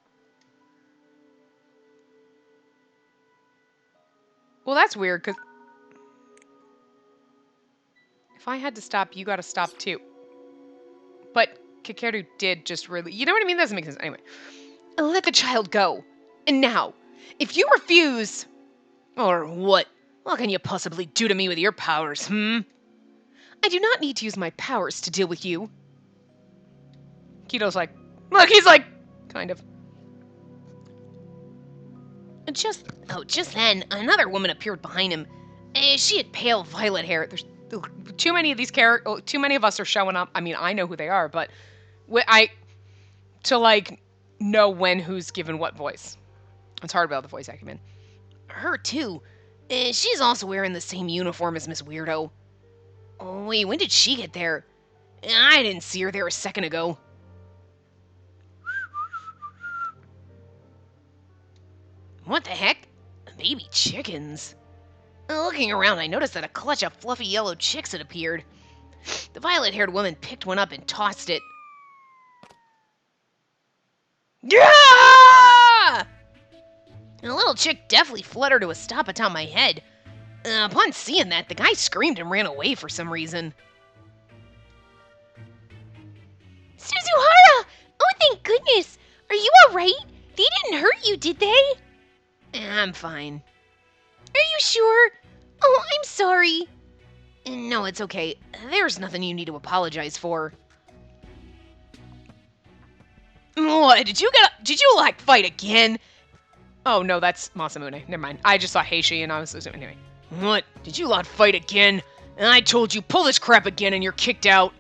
[SPEAKER 1] Well, that's weird, because... If I had to stop, you gotta stop too. But Kakeru did just really... You know what I mean? That doesn't make sense. Anyway. Let the child go. And now, if you refuse... Or what? What can you possibly do to me with your powers, I do not need to use my powers to deal with you. Kito's like... Look, he's like... Kind of.
[SPEAKER 2] Just then, another woman appeared behind him. She had pale violet hair.
[SPEAKER 1] There's too many of these characters... Too many of us are showing up. I mean, I know who they are, but... To, like, know when who's given what voice. It's hard without the voice acumen.
[SPEAKER 2] Her, too. She's also wearing the same uniform as Miss Weirdo. Oh, wait, when did she get there? I didn't see her there a second ago. What the heck? Baby chickens. Looking around, I noticed that a clutch of fluffy yellow chicks had appeared. The violet-haired woman picked one up and tossed it. Yeah! The little chick definitely fluttered to a stop atop my head. Upon seeing that, the guy screamed and ran away for some reason. Suzuhara! Oh, thank goodness! Are you alright? They didn't hurt you, did they? I'm fine. Are you sure? Oh, I'm sorry. No, it's okay. There's nothing you need to apologize for. What? Did you like fight again?
[SPEAKER 1] Oh, no, that's Masamune. Never mind. I just saw Heishi and I was assuming anyway.
[SPEAKER 2] What? Did you lot fight again? I told you, pull this crap again and you're kicked out.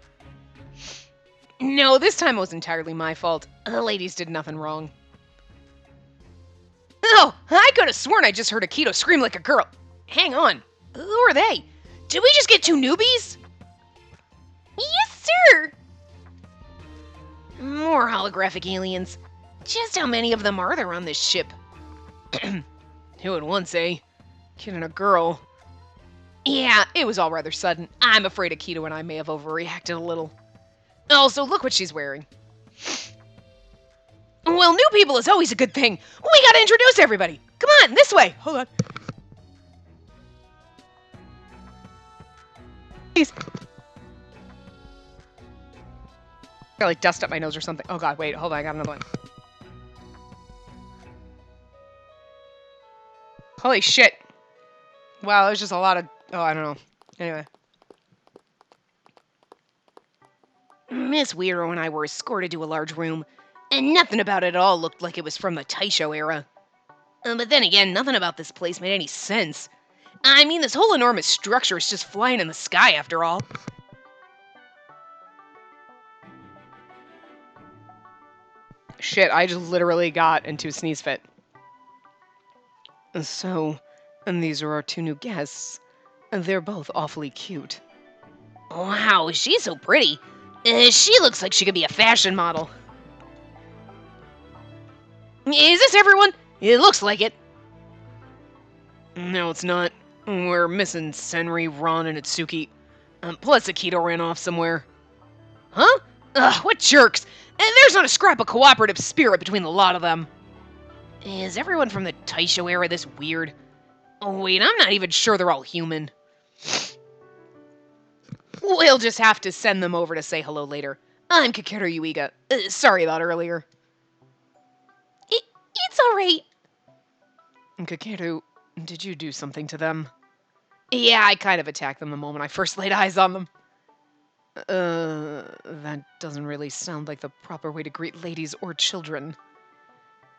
[SPEAKER 1] No, this time it was entirely my fault. The ladies did nothing wrong.
[SPEAKER 2] Oh, I could have sworn I just heard Akito scream like a girl. Hang on. Who are they? Did we just get two newbies? Yes, sir! More holographic aliens. Just how many of them are there on this ship?
[SPEAKER 1] 2 at once, eh? Kid and a girl.
[SPEAKER 2] Yeah,
[SPEAKER 1] It was all rather sudden. I'm afraid Akito and I may have overreacted a little. Also, look what she's wearing.
[SPEAKER 2] Well, new people is always a good thing. We gotta introduce everybody. Come on, this way.
[SPEAKER 1] Hold on. Please. I like dust up my nose or something. Oh god, wait, hold on, I got another one. Holy shit. Wow, there's just a lot of... Oh, I don't know. Anyway.
[SPEAKER 2] Miss Weirdo and I were escorted to a large room, and nothing about it at all looked like it was from the Taisho era. But then again, nothing about this place made any sense. I mean, this whole enormous structure is just flying in the sky after all.
[SPEAKER 1] Shit, I just literally got into a sneeze fit. So, and these are our 2 new guests. They're both awfully cute.
[SPEAKER 2] Wow, she's so pretty. She looks like she could be a fashion model. Is this everyone? It looks like it.
[SPEAKER 1] No, it's not. We're missing Senri, Ron, and Itsuki. Plus Akito ran off somewhere.
[SPEAKER 2] Huh? Ugh, what jerks! And there's not a scrap of cooperative spirit between the lot of them. Is everyone from the Taisho era this weird? Oh wait, I'm not even sure they're all human.
[SPEAKER 1] We'll just have to send them over to say hello later. I'm Kakeru Yuiga. Sorry about earlier.
[SPEAKER 2] It's alright.
[SPEAKER 1] Kakeru, did you do something to them? Yeah, I kind of attacked them the moment I first laid eyes on them. That doesn't really sound like the proper way to greet ladies or children.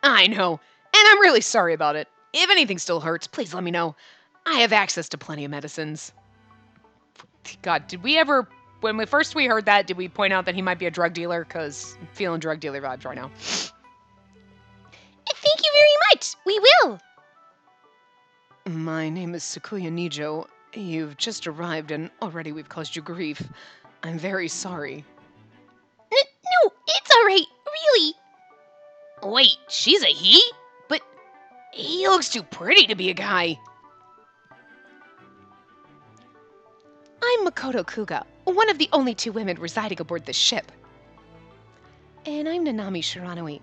[SPEAKER 1] I know, and I'm really sorry about it. If anything still hurts, please let me know. I have access to plenty of medicines. God, did we ever, when we first heard that, did we point out that he might be a drug dealer? Because I'm feeling drug dealer vibes right now.
[SPEAKER 2] Thank you very much. We will.
[SPEAKER 1] My name is Sakuya Nijo. You've just arrived and already we've caused you grief. I'm very sorry.
[SPEAKER 2] No, it's alright. Really. Wait, she's a he? But he looks too pretty to be a guy.
[SPEAKER 1] I'm Makoto Kuga, one of the only 2 women residing aboard this ship.
[SPEAKER 2] And I'm Nanami Shiranui.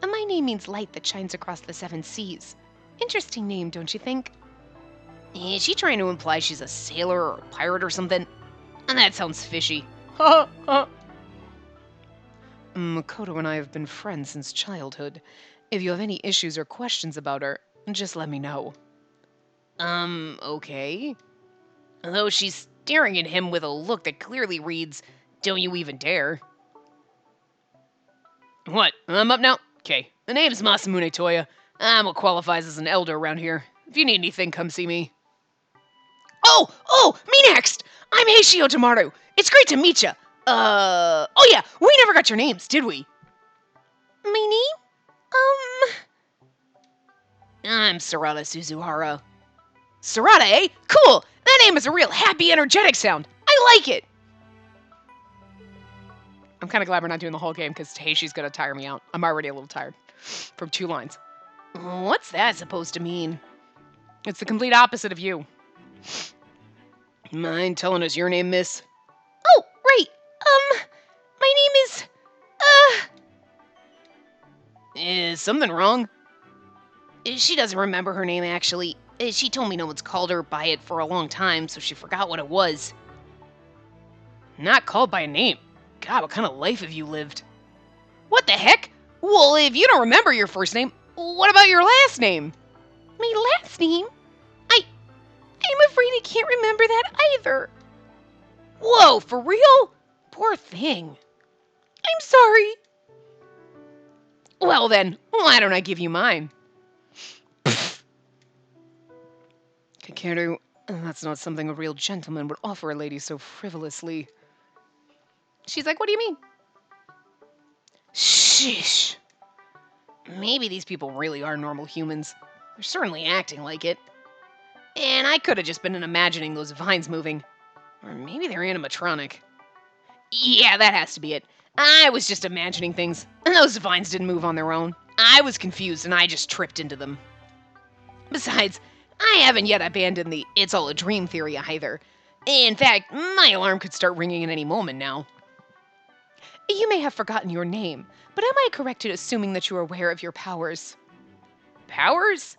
[SPEAKER 2] My name means light that shines across the seven seas. Interesting name, don't you think?
[SPEAKER 1] Is she trying to imply she's a sailor or a pirate or something? And that sounds fishy. Ha ha. Makoto and I have been friends since childhood. If you have any issues or questions about her, just let me know. Okay. Though she's staring at him with a look that clearly reads, "Don't you even dare." What? I'm up now? Okay. The name's Masamune Toya. I'm what qualifies as an elder around here. If you need anything, come see me. Oh, me next! I'm Heishio Tamaru. It's great to meet ya. Oh yeah, we never got your names, did we?
[SPEAKER 2] My name?
[SPEAKER 1] I'm Sarada Suzuhara. Sarada, eh? Cool! That name is a real happy, energetic sound. I like it! I'm kind of glad we're not doing the whole game because Heishi's gonna tire me out. I'm already a little tired from 2 lines. What's that supposed to mean? It's the complete opposite of you. Mind telling us your name, miss?
[SPEAKER 2] Oh, right. My name is,
[SPEAKER 1] Is something wrong? She doesn't remember her name, actually. She told me no one's called her by it for a long time, so she forgot what it was. Not called by a name? God, what kind of life have you lived? What the heck? Well, if you don't remember your first name, what about your last name?
[SPEAKER 2] my last name? I'm afraid I can't remember that either.
[SPEAKER 1] Whoa, for real? Poor thing.
[SPEAKER 2] I'm sorry.
[SPEAKER 1] Well then, why don't I give you mine? Kakeru, that's not something a real gentleman would offer a lady so frivolously. She's like, what do you mean? Sheesh. Maybe these people really are normal humans. They're certainly acting like it. And I could have just been imagining those vines moving. Or maybe they're animatronic. Yeah, that has to be it. I was just imagining things, and those vines didn't move on their own. I was confused, and I just tripped into them. Besides, I haven't yet abandoned the "it's all a dream" theory either. In fact, my alarm could start ringing at any moment now.
[SPEAKER 2] You may have forgotten your name, but am I correct in assuming that you are aware of your powers?
[SPEAKER 1] Powers?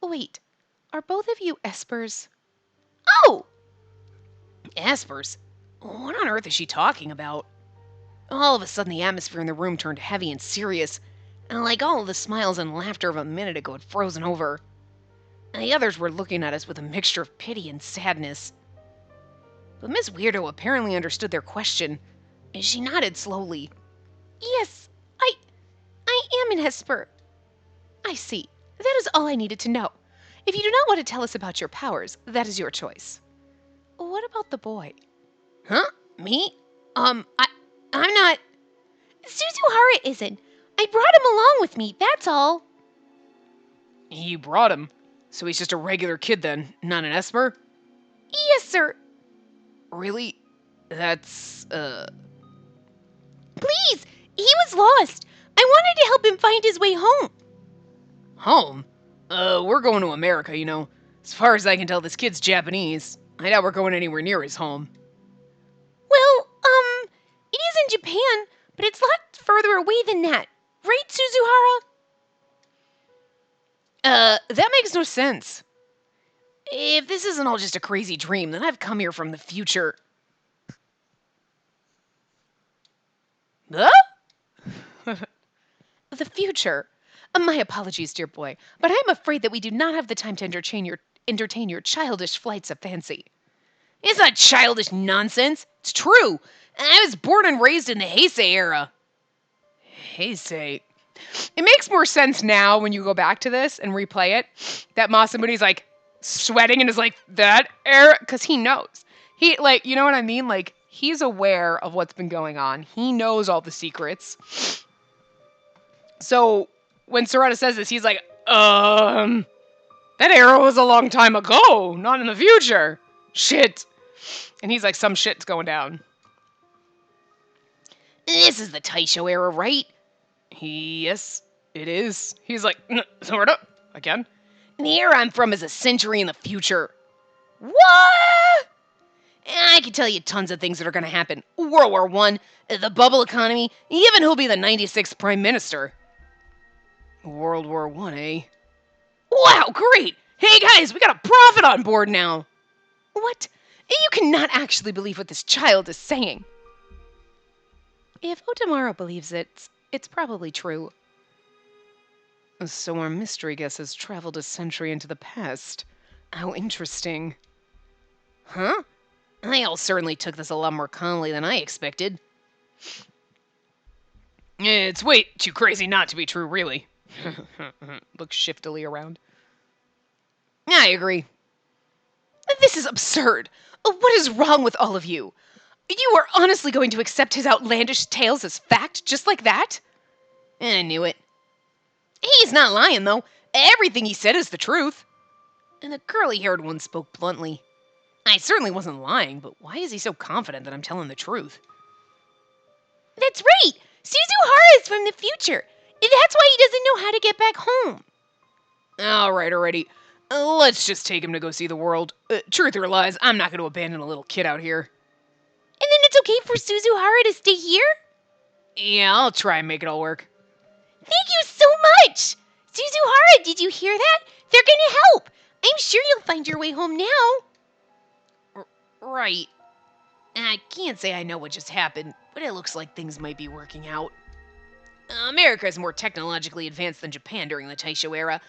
[SPEAKER 2] Wait, are both of you espers?
[SPEAKER 1] Oh! Espers? What on earth is she talking about? All of a sudden, the atmosphere in the room turned heavy and serious, and like all of the smiles and laughter of a minute ago had frozen over. And the others were looking at us with a mixture of pity and sadness. But Miss Weirdo apparently understood their question, and she nodded slowly.
[SPEAKER 2] Yes, I am an esper. I see. That is all I needed to know. If you do not want to tell us about your powers, that is your choice. What about the boy?
[SPEAKER 1] Huh? Me? I'm not...
[SPEAKER 2] Suzuhara isn't. I brought him along with me, that's all.
[SPEAKER 1] You brought him? So he's just a regular kid then, not an esper?
[SPEAKER 2] Yes, sir.
[SPEAKER 1] Really? That's,
[SPEAKER 2] Please, he was lost. I wanted to help him find his way home.
[SPEAKER 1] Home? We're going to America, you know. As far as I can tell, this kid's Japanese. I doubt we're going anywhere near his home.
[SPEAKER 2] Well, it is in Japan, but it's a lot further away than that. Right, Suzuhara?
[SPEAKER 1] That makes no sense. If this isn't all just a crazy dream, then I've come here from the future. Huh?
[SPEAKER 2] The future. My apologies, dear boy, but I am afraid that we do not have the time to entertain your childish flights of fancy.
[SPEAKER 1] It's not childish nonsense. It's true. I was born and raised in the Heisei era. Heisei. It makes more sense now when you go back to this and replay it that Masamune's like sweating and is like, that era, because he knows. He, like, you know what I mean? Like, he's aware of what's been going on. He knows all the secrets. So when Sarada says this, he's like, that era was a long time ago, not in the future. Shit. And he's like, some shit's going down. This is the Taisho era, right? Yes, it is. He's like, Sarada, again? The era I'm from is a century in the future. What?
[SPEAKER 2] I can tell you tons of things that are going to happen. World War I, the bubble economy, even who'll be the 96th Prime Minister.
[SPEAKER 1] World War I, eh?
[SPEAKER 2] Wow, great! Hey guys, we got a prophet on board now!
[SPEAKER 1] What? You cannot actually believe what this child is saying. If Otamaro believes it, it's probably true. So our mystery guest has traveled a century into the past. How interesting.
[SPEAKER 2] Huh? They all certainly took this a lot more calmly than I expected.
[SPEAKER 1] It's way too crazy not to be true, really. Looks shiftily around.
[SPEAKER 2] I agree.
[SPEAKER 1] This is absurd. What is wrong with all of you? You are honestly going to accept his outlandish tales as fact, just like that?
[SPEAKER 2] I knew it. He's not lying, though. Everything he said is the truth. And the curly-haired one spoke bluntly. I certainly wasn't lying, but why is he so confident that I'm telling the truth?
[SPEAKER 3] That's right! Suzu Hara is from the future. That's why he doesn't know how to get back home.
[SPEAKER 1] Alright, already. Let's just take him to go see the world. Truth or lies, I'm not going to abandon a little kid out here.
[SPEAKER 3] And then it's okay for Suzu Hara to stay here?
[SPEAKER 1] Yeah, I'll try and make it all work.
[SPEAKER 3] Thank you so much! Suzu Hara, did you hear that? They're gonna help! I'm sure you'll find your way home now.
[SPEAKER 2] Right. I can't say I know what just happened, but it looks like things might be working out. America is more technologically advanced than Japan during the Taisho era.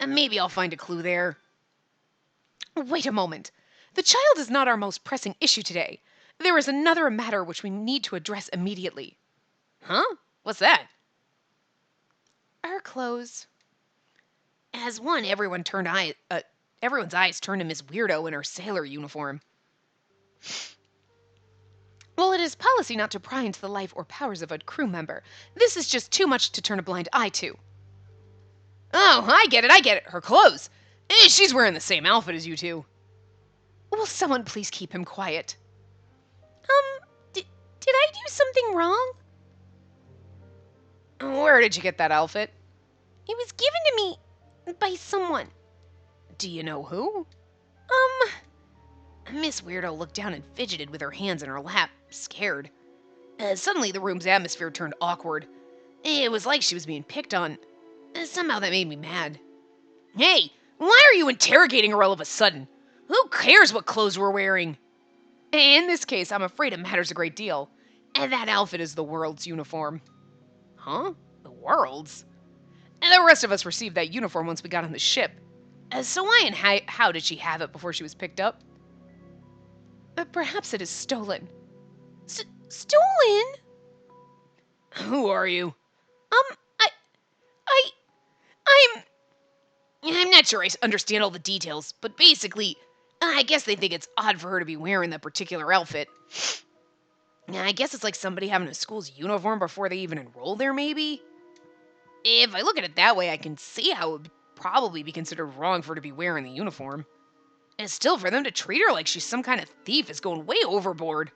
[SPEAKER 2] Maybe I'll find a clue there.
[SPEAKER 1] Wait a moment. The child is not our most pressing issue today. There is another matter which we need to address immediately.
[SPEAKER 2] Huh? What's that?
[SPEAKER 1] Our clothes.
[SPEAKER 2] As one, everyone's eyes turned to Miss Weirdo in her sailor uniform.
[SPEAKER 1] Well, it is policy not to pry into the life or powers of a crew member. This is just too much to turn a blind eye to.
[SPEAKER 2] Oh, I get it. Her clothes. She's wearing the same outfit as you two.
[SPEAKER 1] Will someone please keep him quiet?
[SPEAKER 3] Did I do something wrong?
[SPEAKER 1] Where did you get that outfit?
[SPEAKER 3] It was given to me by someone.
[SPEAKER 1] Do you know who?
[SPEAKER 2] Miss Weirdo looked down and fidgeted with her hands in her lap, scared. Suddenly, the room's atmosphere turned awkward. It was like she was being picked on. Somehow that made me mad. Hey, why are you interrogating her all of a sudden? Who cares what clothes we're wearing?
[SPEAKER 1] In this case, I'm afraid it matters a great deal. And that outfit is the world's uniform.
[SPEAKER 2] Huh? The world's?
[SPEAKER 1] And the rest of us received that uniform once we got on the ship.
[SPEAKER 2] So why and how did she have it before she was picked up?
[SPEAKER 1] Perhaps it is stolen.
[SPEAKER 3] Stolen?
[SPEAKER 2] Who are you? I'm not sure I understand all the details, but basically, I guess they think it's odd for her to be wearing that particular outfit. I guess it's like somebody having a school's uniform before they even enroll there, maybe? If I look at it that way, I can see how it would probably be considered wrong for her to be wearing the uniform. And still, for them to treat her like she's some kind of thief is going way overboard.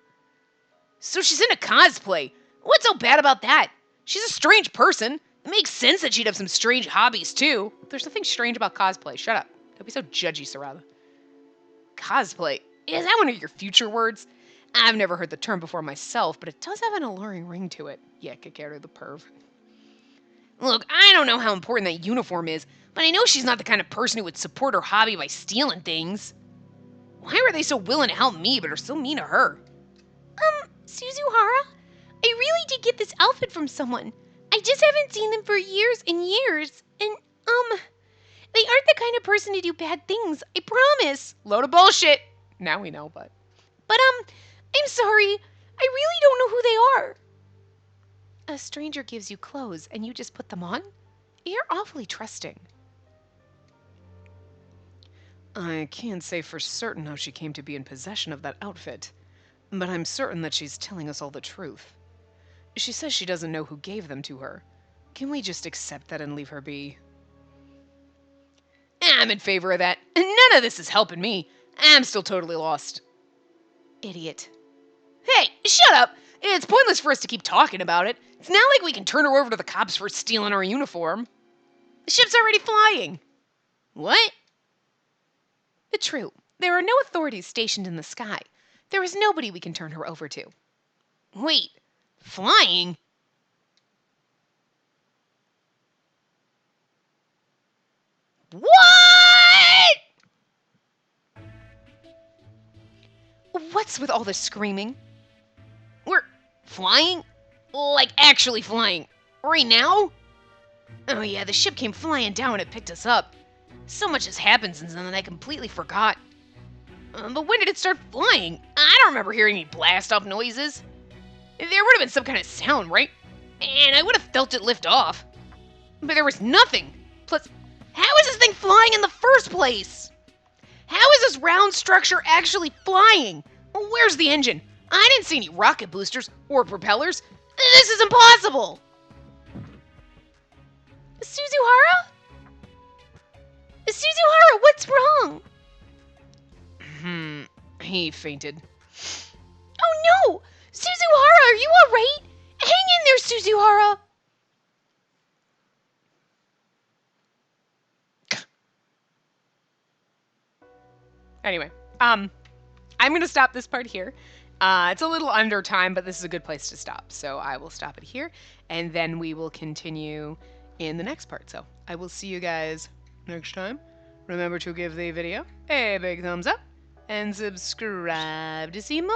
[SPEAKER 2] So she's into cosplay. What's so bad about that? She's a strange person. It makes sense that she'd have some strange hobbies, too.
[SPEAKER 1] There's nothing strange about cosplay. Shut up. Don't be so judgy, Sarada.
[SPEAKER 2] Cosplay? Is that one of your future words? I've never heard the term before myself, but it does have an alluring ring to it.
[SPEAKER 1] Yeah, kick out of the perv.
[SPEAKER 2] Look, I don't know how important that uniform is, but I know she's not the kind of person who would support her hobby by stealing things. Why were they so willing to help me, but are so mean to her?
[SPEAKER 3] Suzu Hara? I really did get this outfit from someone. I just haven't seen them for years and years. And, they aren't the kind of person to do bad things, I promise.
[SPEAKER 2] Load of bullshit.
[SPEAKER 1] Now we know, but...
[SPEAKER 3] But, I'm sorry. I really don't know who they are.
[SPEAKER 1] A stranger gives you clothes and you just put them on? You're awfully trusting. I can't say for certain how she came to be in possession of that outfit, but I'm certain that she's telling us all the truth. She says she doesn't know who gave them to her. Can we just accept that and leave her be?
[SPEAKER 2] I'm in favor of that. None of this is helping me. I'm still totally lost.
[SPEAKER 1] Idiot.
[SPEAKER 2] Hey, shut up! It's pointless for us to keep talking about it. It's not like we can turn her over to the cops for stealing our uniform. The ship's already flying. What?
[SPEAKER 1] True. There are no authorities stationed in the sky. There is nobody we can turn her over to.
[SPEAKER 3] Wait, flying? What?
[SPEAKER 1] What's with all this screaming?
[SPEAKER 3] We're flying? Like actually flying? Right now? Oh yeah, the ship came flying down and it picked us up. So much has happened since then that I completely forgot. But when did it start flying? I don't remember hearing any blast-off noises. There would have been some kind of sound, right? And I would have felt it lift off. But there was nothing. Plus, how is this thing flying in the first place? How is this round structure actually flying? Where's the engine? I didn't see any rocket boosters or propellers. This is impossible!
[SPEAKER 2] Suzuhara? Suzuhara, what's wrong?
[SPEAKER 1] He fainted.
[SPEAKER 2] Oh no! Suzuhara, are you alright? Hang in there, Suzuhara!
[SPEAKER 1] Anyway, I'm gonna stop this part here. It's a little under time, but this is a good place to stop. So I will stop it here, and then we will continue in the next part. So I will see you guys next time. Remember to give the video a big thumbs up and subscribe to see more.